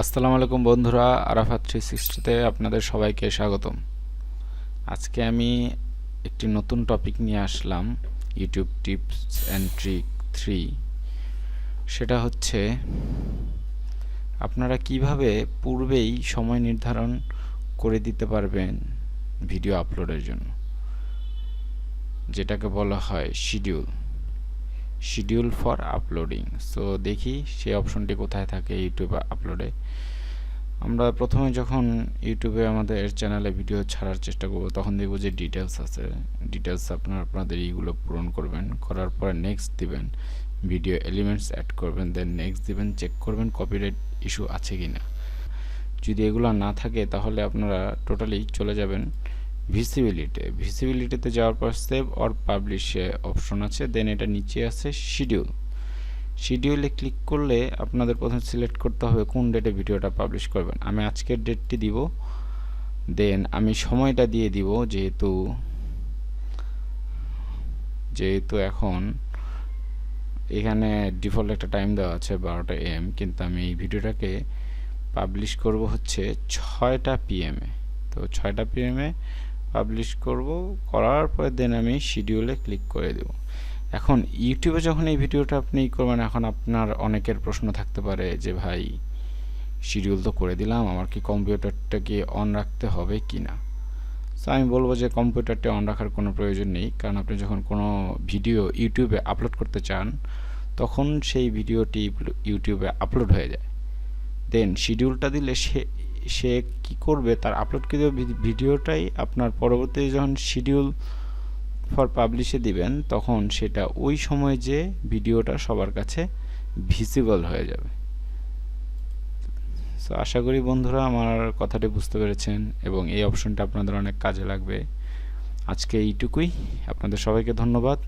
আসসালামু আলাইকুম বন্ধুরা, আরাফাত 360-তে আপনাদের সবাইকে স্বাগতম। আজকে আমি একটি নতুন টপিক নিয়ে আসলাম, ইউটিউব টিপস অ্যান্ড ট্রিক 3। সেটা হচ্ছে আপনারা কিভাবে পূর্বেই সময় নির্ধারণ করে দিতে পারবেন ভিডিও আপলোডের জন্য, যেটাকে বলা হয় শিডিউল ফর আপলোডিং। সো দেখি সেই অপশনটি কোথায় থাকে ইউটিউব আপলোডে। আমরা প্রথমে যখন ইউটিউবে আমাদের চ্যানেলে ভিডিও ছাড়ার চেষ্টা করব, তখন দেখব যে ডিটেলস আছে। ডিটেলস আপনাদের এইগুলো পূরণ করবেন, করার পরে নেক্সট দিবেন, ভিডিও এলিমেন্টস অ্যাড করবেন, দেন নেক্সট দিবেন, চেক করবেন কপিরাইট ইস্যু আছে কি না। যদি এগুলো না থাকে তাহলে আপনারা টোটালি চলে যাবেন ভিসিবিলিটিতে যাওয়ার পর সেভ অর পাবলিশে অপশন আছে, দেন এটা নিচে আছে শিডিউলে ক্লিক করলে আপনাদের প্রথমে সিলেক্ট করতে হবে কোন ডেটে ভিডিওটা পাবলিশ করবেন। আমি আজকের ডেটটি দিব, দেন আমি সময়টা দিয়ে দিব, যেহেতু এখন এখানে ডিফল্ট একটা টাইম দেওয়া আছে 12টা AM, কিন্তু আমি এই ভিডিওটাকে পাবলিশ করব হচ্ছে 6টা PM এ। তো 6টা PM এ পাবলিশ করার পরে দেন আমি শিডিউলে ক্লিক করে দেব। এখন ইউটিউবে যখন এই ভিডিওটা আপনি করবেন, এখন আপনার অনেকের প্রশ্ন থাকতে পারে যে ভাই, শিডিউল তো করে দিলাম, আমার কি কম্পিউটারটাকে অন রাখতে হবে কি না। সো আমি বলবো যে কম্পিউটারটা অন রাখার কোনো প্রয়োজন নেই, কারণ আপনি যখন কোনো ভিডিও ইউটিউবে আপলোড করতে চান তখন সেই ভিডিওটি ইউটিউবে আপলোড হয়ে যায়। দেন শিডিউলটা দিলে সে কি করবে, তার আপলোডকৃত ভিডিওটাই আপনার পরবর্তীতে যখন শিডিউল ফর পাবলিশে দিবেন তখন সেটা ওই সময় যে ভিডিওটা সবার কাছে ভিজিবল হয়ে যাবে। সো আশা করি বন্ধুরা আমার কথাটি বুঝতে পেরেছেন এবং এই অপশনটা আপনাদের অনেক কাজে লাগবে। আজকে এইটুকুই, আপনাদের সবাইকে ধন্যবাদ।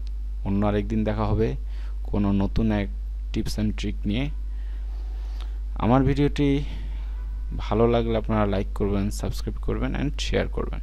অন্য আরেকদিন দেখা হবে কোনো নতুন এক টিপস অ্যান্ড ট্রিক নিয়ে। আমার ভিডিওটি ভালো লাগলে আপনারা লাইক করবেন, সাবস্ক্রাইব করবেন অ্যান্ড শেয়ার করবেন।